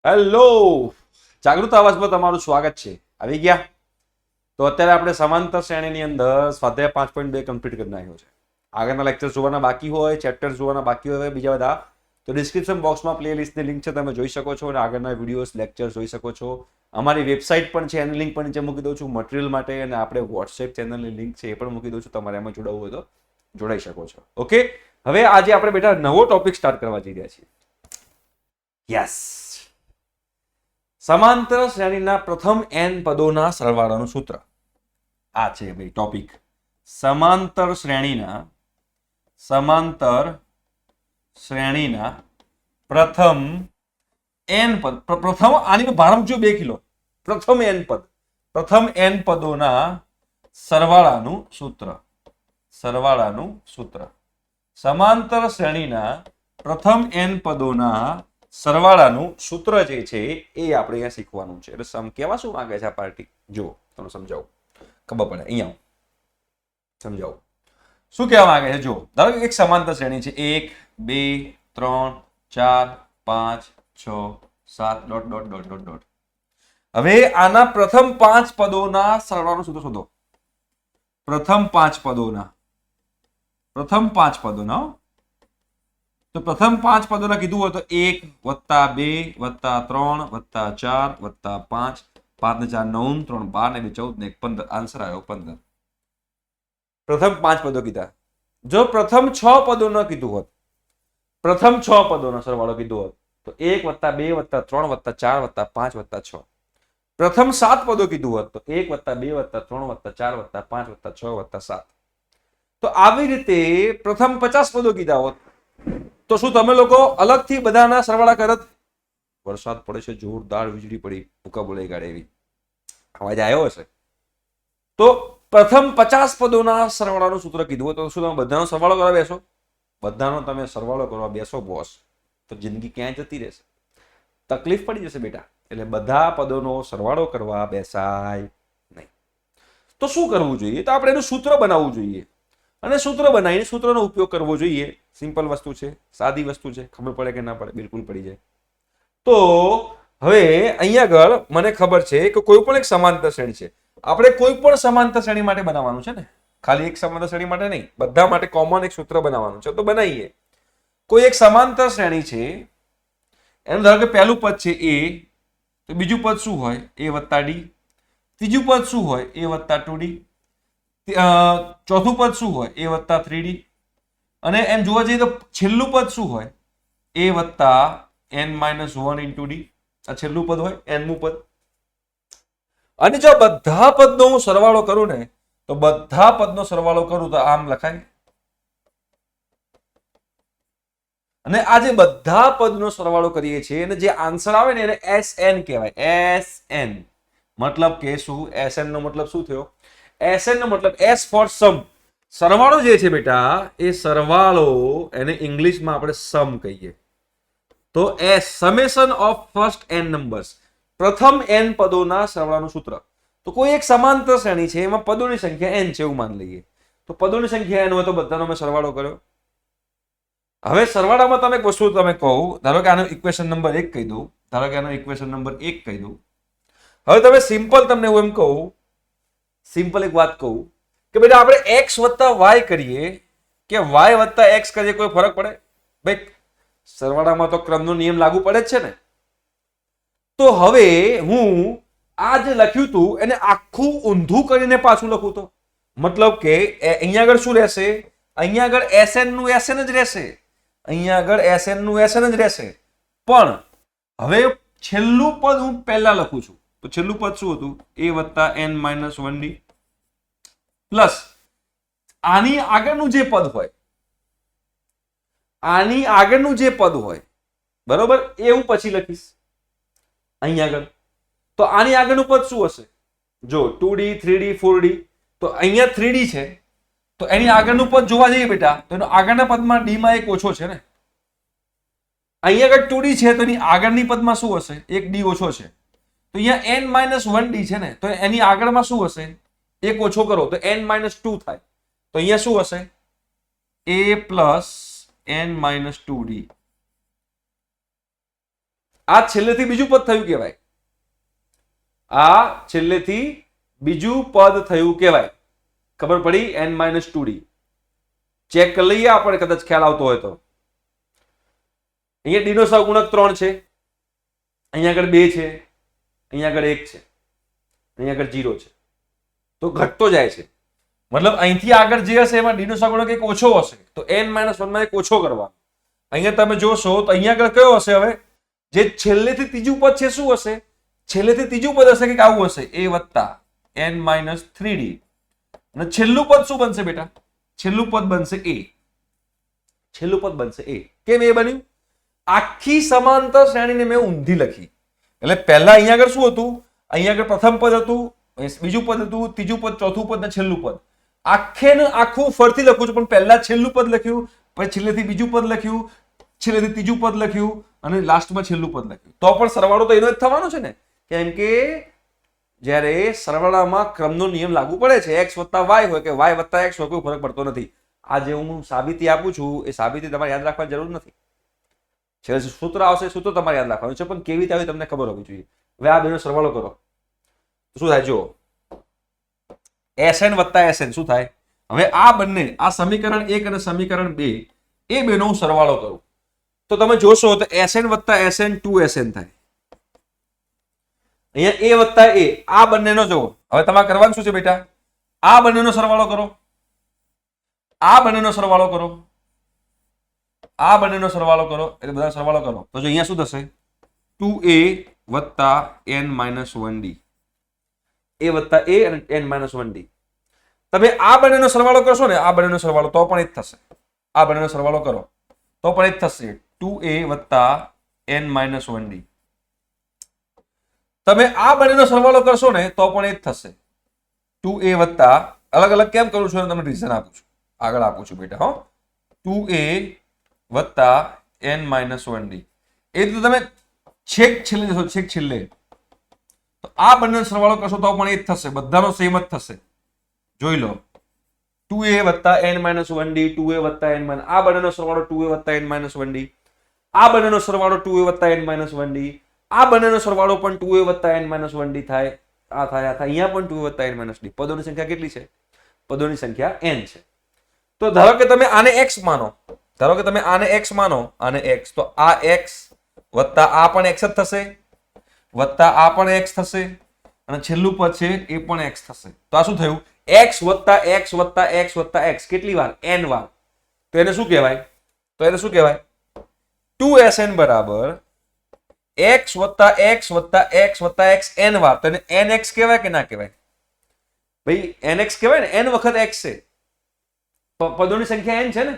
Hello, જાગૃત અવાજમાં તમારું સ્વાગત છે. આવી ગયા તો અત્યારે આપણે સમાંતર શ્રેણીની અંદર સ્વાધ્યાય 5.2 કમ્પ્લીટ કરી નાખ્યો છે. આગળના લેક્ચર જોવાના બાકી હોય, ચેપ્ટર્સ જોવાના બાકી હોય બીજા બધા, તો ડિસ્ક્રિપ્શન બોક્સમાં પ્લેલિસ્ટની લિંક છે, તમે જોઈ શકો છો અને આગળના વિડીયોઝ લેક્ચર્સ જોઈ શકો છો. અમારી વેબસાઇટ પણ છે, એની લિંક પણ નીચે મૂકી દઉં છું મટીરિયલ માટે, અને આપણે વોટ્સએપ ચેનલની લિંક છે એ પણ મૂકી દઉં છું. તમારે એમાં જોડાવવું હોય તો જોડાઈ શકો છો. ઓકે, હવે આજે આપણે બેટા નવો ટોપિક સ્ટાર્ટ કરવા જઈ રહ્યા છીએ. યસ, સમાંતર શ્રેણીના પ્રથમ n પદોના સરવાળાનું સૂત્ર. આ છે ભાઈ ટોપિક. સમાંતર શ્રેણીના પ્રથમ n પદ, પ્રથમ આની ભાર મૂકજો 2 કિલો. પ્રથમ n પદોના સરવાળાનું સૂત્ર. સમાંતર શ્રેણીના પ્રથમ n પદોના સરવાળાનું સૂત્ર જે છે એ આપણે અહીંયા શીખવાનું છે. એટલે કેવા શું માંગે છે આ પાર્ટી, જો તમને સમજાવું, ખબર પડે. અહીંયા સમજાવું શું કહેવા માંગે છે. જો ધારો કે એક સમાંતર શ્રેણી છે, 1 2 3 4 5 6 7 dot dot dot dot dot. હવે આના પ્રથમ 5 પદોના સરવાળાનું સૂત્ર શોધો. પ્રથમ 5 પદોના તો પ્રથમ 5 પદોના કીધું હોય તો 1 + 2 + 3 + 4 + 5, 5 ને 4 9, 3 12 ને 2 14 ને 1 15. આન્સર આવ્યો 15. પ્રથમ 5 પદો કીધા. જો પ્રથમ 6 પદોનો કીધું હોત, પ્રથમ 6 પદોનો સરવાળો કીધું હોત તો 1 + 2 + 3 + 4 + 5 + 6. પ્રથમ 7 પદો કીધું હોત તો 1 + 2 + 3 + 4 + 5 + 6 + 7. તો આવી રીતે પ્રથમ 50 પદો કીધા હોત તો શું તમે લોકો અલગથી બધાના સરવાળા કરત? વરસાદ પડે છે, જોરદાર વીજળી પડી, ભૂકા બોલાઈ ગાડે એવી અવાજ આવ્યો હશે. તો પ્રથમ 50 પદોના સરવાળાનું સૂત્ર કીધું હોય તો શું તમે બધાનો સરવાળો કરવા બેસો? બધાનો તમે સરવાળો કરવા બેસો બોસ તો જિંદગી ક્યાંય જતી રહેશે, તકલીફ પડી જશે બેટા. એટલે બધા પદોનો સરવાળો કરવા બેસાય નહીં. તો શું કરવું જોઈએ? તો આપણે એનું સૂત્ર બનાવવું જોઈએ, અને સૂત્ર બનાવીને સૂત્રનો ઉપયોગ કરવો જોઈએ. સિમ્પલ વસ્તુ છે, સાદી વસ્તુ છે, ખબર પડે કે ના પડે? બિલકુલ પડી જાય. તો હવે અહીંયા આગળ મને ખબર છે કે કોઈ પણ એક સમાંતર શ્રેણી છે, આપણે કોઈ પણ સમાંતર શ્રેણી માટે બનાવવાનું છે ને, ખાલી એક સમાંતર શ્રેણી માટે નહીં, બધા માટે કોમન એક સૂત્ર બનાવવાનું છે. તો બનાવીએ. કોઈ એક સમાંતર શ્રેણી છે, એનું ધારો કે પહેલું પદ છે a, તો બીજું પદ શું હોય? a + d. ત્રીજું પદ શું હોય? a + 2d. ચોથું પદ શું હોય? a + 3d. અને એમ જોવા જઈએ તો છેલ્લું પદ શું હોય? a + n - 1 * d. આ છેલ્લું પદ હોય, nમું પદ. અને જો બધા પદનો હું સરવાળો કરું ને, તો બધા પદનો સરવાળો કરું તો આમ લખાય. અને આ જે બધા પદનો સરવાળો કરીએ છીએ અને જે આન્સર આવે ને એને SN કહેવાય. SN મતલબ કે શું? SN નો મતલબ શું થયો? SN નો મતલબ S ફોર સમ. સરવાળો જે છે બેટા, એ સરવાળો એને ઇંગ્લિશમાં આપણે સમ કહીએ. તો S summation of first n numbers, પ્રથમ n પદોના સરવાળાનું સૂત્ર. તો કોઈ એક સમાંતર શ્રેણી છે, એમાં પદોની સંખ્યા n છે એવું માની લઈએ. તો પદોની સંખ્યા n હોય તો બધાનો મેં સરવાળો કર્યો. હવે સરવાળામાં તમે એક વસ્તુ તમે કહું, ધારો કે આનો ઇક્વેશન નંબર 1 કહી દઉં. હવે તમે સિમ્પલ, તમને હું એમ કહું, સિમ્પલ એક વાત કહું કે બેટા આપણે x + y કરીએ કે y + x કરીએ, કોઈ ફરક પડે? ભાઈ સરવાળામાં તો ક્રમનો નિયમ લાગુ પડે જ છે ને. તો હવે હું આ જે લખ્યું હતું એને આખું ઊંધું કરીને પાછું લખું તો મતલબ કે અહીંયા આગળ શું રહેશે? અહીંયા આગળ SN નું SN જ રહેશે. અહીંયા આગળ SN નું SN જ રહેશે. પણ હવે છેલ્લું પદ હું પહેલા લખું છું. તો છેલ્લું પદ શું હતું? a + n - 1d પ્લસ આની આગળનું જે પદ હોય, આની આગળનું જે પદ હોય, બરોબર, એ હું પછી લખીશ અહીંયા આગળ. તો આની આગળનું પદ શું હશે? જો 2d 3d 4d, તો અહીંયા 3d છે, તો એની આગળનું પદ જોવા જઈએ બેટા, તો એનો આગળના પદમાં d માં 1 ઓછો છે ને. અહીંયા આગળ 2d છે, તો એની આગળની પદમાં શું હશે? 1 d ઓછો છે. તો અહીંયા n - 1d છે ને, તો એની આગળમાં શું હશે? 1 ઓછો કરો તો n - 2 થાય. તો અહીંયા શું હશે? a + n - 2d. આ છેલ્લેથી બીજું પદ થયું કહેવાય. આ છેલ્લેથી બીજું પદ થયું કહેવાય. ખબર પડી? n-2d. ચેક કરી લઈએ આપણે, કદાચ ખ્યાલ આવતો હોય તો. અહીંયા ડી નો સહગુણક 3 છે, અહીંયા આગળ 2 છે, અહીંયા આગળ 1 છે, અહીંયા આગળ 0 છે. તો ઘટતો જાય છે. મતલબ અહીંથી આગળ જે હશે એમાં ડી નો સહગુણક એક ઓછો હશે, તો n-1 માં એક ઓછો કરવાનો. અહીંયા તમે જોશો તો અહીંયા આગળ કયો હશે? હવે જે છેલ્લેથી ત્રીજું પદ છે શું હશે? છેલ્લેથી ત્રીજું પદ હશે કે આવું હશે, a વત્તા n-3d. અને છેલ્લું પદ શું બનશે બેટા? છેલ્લું પદ બનશે a. છેલ્લું પદ બનશે a. કેમ એ બન્યું? આખી સમાંતર શ્રેણીને મેં ઊંધી લખી. એટલે પહેલા અહીંયા આગળ શું હતું? અહીંયા આગળ પ્રથમ પદ હતું, બીજું પદ હતું, ત્રીજું પદ, ચોથું પદ ને છેલ્લું પદ. આખે ને આખું ફરતી લખું છું, પણ પહેલા છેલ્લું પદ લખ્યું, પછી છેલ્લેથી બીજું પદ લખ્યું, છેલ્લેથી ત્રીજું પદ લખ્યું અને લાસ્ટમાં છેલ્લું પદ લખ્યું. તો પણ સરવાળો તો એનો જ થવાનો છે ને, કેમ કે જ્યારે સરવાળામાં ક્રમનો નિયમ લાગુ પડે છે, x વત્તા y હોય કે y વત્તા x હોય, કોઈ ફરક પડતો નથી. આ જે હું સાબિતી આપું છું એ સાબિતી તમારે યાદ રાખવાની જરૂર નથી. છેલ્લે સૂત્ર આવશે, સૂત્ર તમારે યાદ રાખવાનું છે, પણ કેવી રીતે આવે તમને ખબર હોવી જોઈએ. હવે આ બેનો સરવાળો કરો શું થાય? જો Sn વત્તા Sn શું થાય? હવે આ બંને, આ સમીકરણ 1 અને સમીકરણ 2, એ બેનો હું સરવાળો કરું તો તમે જોશો તો Sn વત્તા Sn 2Sn થાય. અહીંયા a વત્તા a, આ બંનેનો જુઓ. હવે તમારે કરવાનું શું છે બેટા? આ બંનેનો સરવાળો કરો, આ બંનેનો સરવાળો કરો, આ બંનેનો સરવાળો કરો, એટલે બધા સરવાળો કરો તો જો અહીંયા શું થશે? 2a વત્તા n-1d. a વત્તા a અને n-1d. તમે આ બંનેનો સરવાળો કરશો ને, આ બંનેનો સરવાળો તો પણ એ જ થશે. આ બંનેનો સરવાળો કરો તો પણ એ જ થશે, 2a વત્તા n-1d. તમે આ બંનેનો સરવાળો કરશો ને તો પણ એ જ થશે, 2a વત્તા, અલગ અલગ કેમ કરું છું તમને રીઝન આપું છું, આગળ આપું છું બેટા. હો 2a વત્તા n-1d. એ રીતે તમે છેક છેલ્લે જશો, છેક છેલ્લે તો આ બંનેનો સરવાળો કરશો તો પણ એ જ થશે, બધાનો સેમ જ થશે. જોઈ લો, 2a વત્તા n-1d, 2a વત્તા n-, આ બંનેનો સરવાળો 2a વત્તા n-1d, આ બંનેનો સરવાળો 2a વત્તા n-1d, આ બંનેનો સરવાળો પણ 2a વત્તા n-1d થાય. આ થાય, આ થાય, અહીંયા પણ 2a વત્તા n-d. પદોની સંખ્યા કેટલી છે? પદોની સંખ્યા n છે. તો ધારો કે તમે આને x માનો, ધારો કે તમે આને x માનો, આને x, તો આ x વત્તા આ પણ x જ થશે, વત્તા આ પણ x થશે, અને છેલ્લું પદ છે એ પણ x થશે. તો આ શું થયું? x વત્તા x વત્તા x વત્તા x. કેટલી વાર? n વાર. તો એને શું કહેવાય? તો એને શું કહેવાય? 2Sn બરાબર x વત્તા x વત્તા x વત્તા x n વાર. તો એને nx કહેવાય કે ના કહેવાય? ભાઈ nx કહેવાય ને, n વખત x છે. પદોની સંખ્યા n છે ને,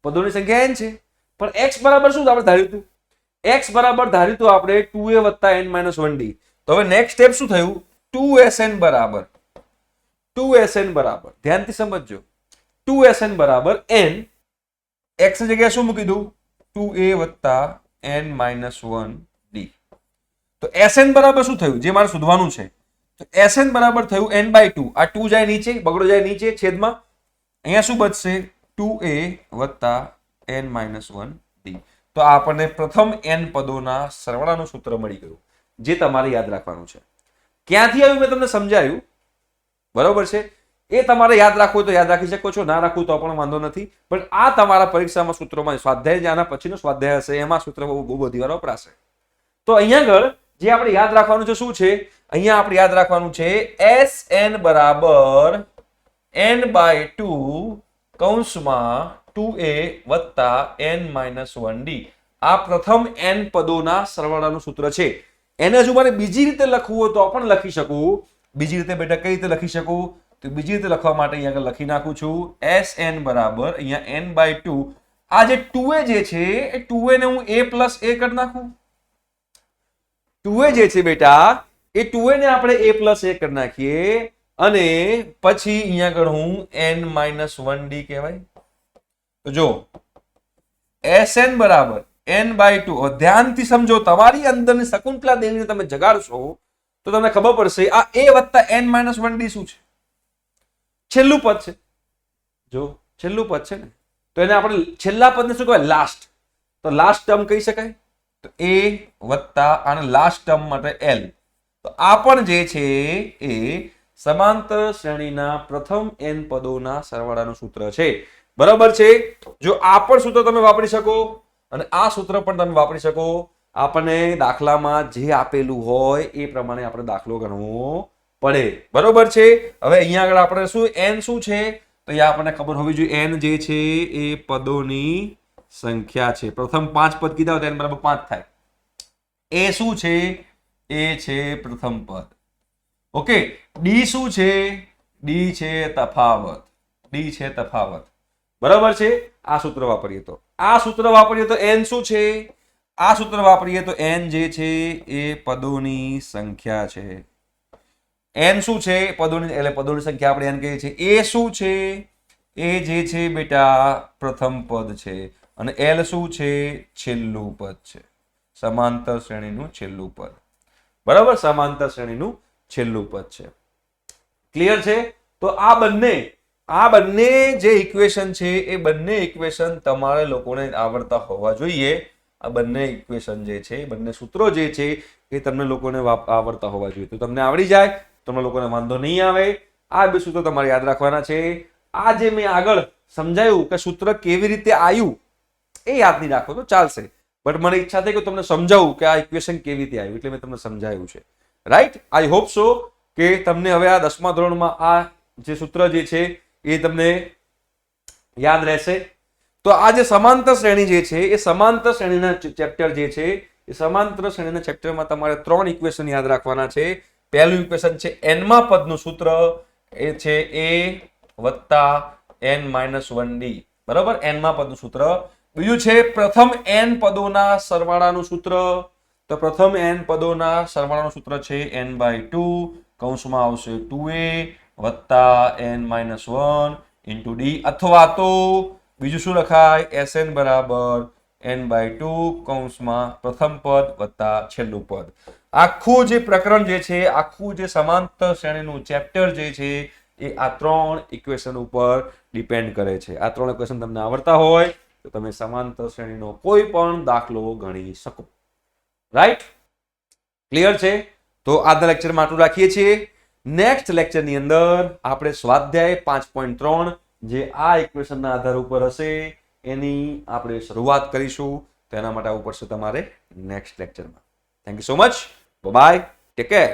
પદોની સંખ્યા n છે, પણ x બરાબર શું આપણે ધાર્યું હતું? x બરાબર ધાર્યું હતું આપણે 2a વત્તા n-1d. તો હવે નેક્સ્ટ સ્ટેપ શું થયું? 2Sn બરાબર, 2Sn બરાબર, ધ્યાનથી સમજજો, 2Sn બરાબર n, x ની જગ્યાએ શું મૂકી દઉં? 2a વત્તા n-1d. તો Sn બરાબર શું થયું? જે મારે શોધવાનું છે, તો Sn બરાબર થયું n/2. આ 2 જાય નીચે, બગડો જાય નીચે છેદમાં, અહીંયા શું બચશે? 2a વત્તા n-1d. તો આપણને પ્રથમ n પદોના સરવાળાનું સૂત્ર મળી ગયું, જે તમારે યાદ રાખવાનું છે. ક્યાંથી આવ્યું મેં તમને સમજાયું, બરોબર છે? એ તમારે યાદ રાખવું તો યાદ રાખી શકો છો, ના રાખવું તો પણ વાંધો નથી. પણ આ તમારા પરીક્ષામાં સૂત્રોમાં, સ્વાધ્યાય જે આના પછીનો સ્વાધ્યાય હશે એમાં સૂત્ર બહુ બધી વાર વપરાશે. તો અહીંયા આગળ જે આપણે યાદ રાખવાનું છે શું છે? અહીંયા આપણે યાદ રાખવાનું છે Sn બરાબર n/2 કૌંસમાં 2a વત્તા n-1d. આ પ્રથમ n પદોના સરવાળાનું સૂત્ર છે. એને જો મારે બીજી રીતે લખવું હોય તો પણ લખી શકું. બીજી રીતે બેટા કઈ રીતે લખી શકું? તો બીજી રીતે લખવા માટે અહીંયા આગળ લખી નાખું છું Sn બરાબર અહીંયા n/2. આ જે 2a જે છે એ 2a ને હું a પ્લસ a કરી નાખું. 2a જે છે બેટા એ 2a ને આપણે a પ્લસ a કરી નાખીએ, અને પછી અહીંયા આગળ હું n-1d કહેવાય. તો જો Sn બરાબર n/2. ધ્યાનથી સમજો, તમારી અંદરની શકુંતલા દેવીને તમે જગાડશો તો તમને ખબર પડશે આ a વત્તા n-1d શું છે? છેલ્લું પદ છે. જો છેલ્લું પદ છે ને, તો એને આપણે છેલ્લા પદને શું કહેવાય? લાસ્ટ. તો લાસ્ટ ટર્મ કહી શકાય. તો a વત્તા આને લાસ્ટ ટર્મ માટે l. તો આ પણ જે છે એ સમાંતર શ્રેણીના પ્રથમ n પદોના સરવાળાનું સૂત્ર છે. બરાબર છે. જો આ પણ સૂત્ર તમે વાપરી શકો અને આ સૂત્ર પણ તમે વાપરી શકો. આપણને દાખલામાં જે આપેલું હોય એ પ્રમાણે આપણે દાખલો ગણવો પડે. બરોબર છે. હવે અહીંયા આગળ આપણે શું n શું છે તો અહીંયા આપણને ખબર હોવી જોઈએ n જે છે એ પદોની સંખ્યા છે. પ્રથમ 5 પદ કીધા હોય તો n બરાબર 5 થાય. એ શું છે એ છે પ્રથમ પદ. ઓકે. ડી શું છે ડી છે તફાવત. ડી છે તફાવત. બરાબર છે. આ સૂત્ર વાપરીએ તો n શું છે આ સૂત્ર વાપરીએ તો n જે છે એ પદોની સંખ્યા છે. n શું છે પદોની એટલે પદોની સંખ્યા આપણે n કહીએ છીએ. એ શું છે એ જે છે બેટા પ્રથમ પદ છે અને l શું છે છેલ્લું પદ છે. સમાંતર શ્રેણીનું છેલ્લું પદ. બરાબર. સમાંતર શ્રેણીનું છેલ્લું પદ છે. ક્લિયર છે. તો આ બંને જે ઇક્વેશન છે એ બંને ઇક્વેશન તમારે લોકોને આવડતા હોવા જોઈએ. આ બંને ઇક્વેશન જે છે બંને સૂત્રો જે છે એ તમને લોકોને આવડતા હોવા જોઈએ. તો તમને આવડી જાય તમને લોકોને વાંધો નહીં આવે. આ બે સૂત્રો તમારે યાદ રાખવાના છે. આ જે મેં આગળ સમજાયું કે સૂત્ર કેવી રીતે આવ્યું એ યાદ નહીં રાખો તો ચાલશે. બટ મને ઈચ્છા થઈ કે તમને સમજાવું કે આ ઇક્વેશન કેવી રીતે આવ્યું એટલે મેં તમને સમજાવ્યું છે. રાઈટ. આઈ હોપ સો કે તમને હવે આ 10મા ધોરણમાં આ જે સૂત્ર જે છે એ તમને યાદ રહેશે. તો આ જે સમાંતર શ્રેણી જે છે એ સમાંતર શ્રેણીના ચેપ્ટર જે છે એ સમાંતર શ્રેણીના ચેપ્ટરમાં તમારે 3 ઇક્વેશન યાદ રાખવાના છે. પહેલું ઇક્વેશન છે n મા પદનું સૂત્ર એ છે a વત્તા n-1d. બરાબર. n મા પદનું સૂત્ર. બીજું છે પ્રથમ n પદોના સરવાળાનું સૂત્ર. તો પ્રથમ n પદોના સરવાળાનું સૂત્ર છે n/2 કૌંસમાં આવશે 2a વત્તા n-1 into d અથવા તો બીજું શું લખાય sn બરાબર n/2 કૌંસમાં પ્રથમ પદ વત્તા છેલ્લું પદ. આખું જે પ્રકરણ જે છે આખું જે સમાંતર શ્રેણીનું ચેપ્ટર જે છે એ આ 3 ઇક્વેશન ઉપર ડિપેન્ડ કરે છે. આ 3 ઇક્વેશન તમને આવડતા હોય તો તમે સમાંતર શ્રેણીનો કોઈ પણ દાખલો ગણી શકો. રાઈટ. ક્લિયર છે. તો આજના લેક્ચરમાં આટલું રાખીએ છીએ. નેક્સ્ટ લેક્ચરની અંદર આપણે સ્વાધ્યાય 5.3 જે આ ઇક્વેશનના આધાર ઉપર હશે એની આપણે શરૂઆત કરીશું. તેના માટે આવવું પડશે તમારે નેક્સ્ટ લેક્ચરમાં. Thank you so much. Bye. Take care.